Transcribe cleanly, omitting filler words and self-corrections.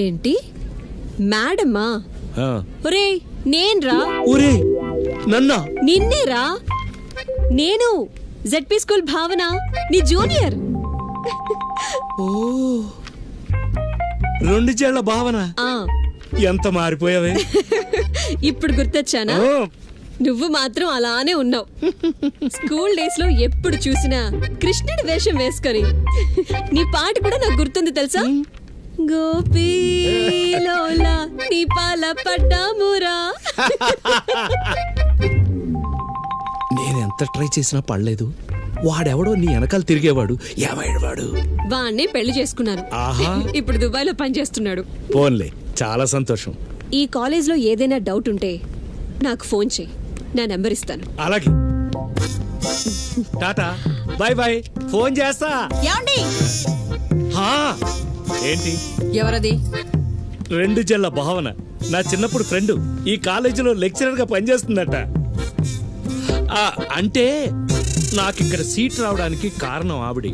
ఏంటి మేడమా? ఆ. ఒరే నేన్రా. ఒరే నన్నా? నిన్నేరా. నేను జెడ్పీ స్కూల్ భావన, నీ జూనియర్. ఓ 2 జేళ్ల భావన. ఆ ఎంత మారిపోయావే. ఇప్పుడు గుర్తొచ్చానా? ఓ, నువ్వు మాత్రం అలానే ఉన్నావు. స్కూల్ డేస్ లో ఎప్పుడు చూసినా కృష్ణుడి వేషం వేసుకొని. నీ పాట కూడా నాకు గుర్తుంది తెలుసా? గోపీలోలా నీ పాల పడ్డామురా. నేనెంత ట్రై చేసినా పడలేదు. వాడెవడో నీ వెనకాల తిరిగేవాడు. ఏమైనవాడు? వాణ్ణి పెళ్లి చేసుకున్నాను. ఆహా. ఇప్పుడు దుబాయ్ లో పనిచేస్తున్నాడు. పోన్లే, చాలా సంతోషం. ఈ కాలేజ్ లో ఏదైనా డౌట్ ఉంటే నాకు ఫోన్ చేయి, నా నెంబర్ ఇస్తాను. అలాగే. Tata bye bye. ఫోన్ చేస్తా. హా, ఏంటి? ఎవరది? 2 జేళ్ల భావన, నా చిన్నప్పుడు ఫ్రెండ్. ఈ కాలేజీలో లెక్చరర్ గా పనిచేస్తుందట. అంటే నాకిక్కడ సీట్ రావడానికి కారణం ఆవిడ.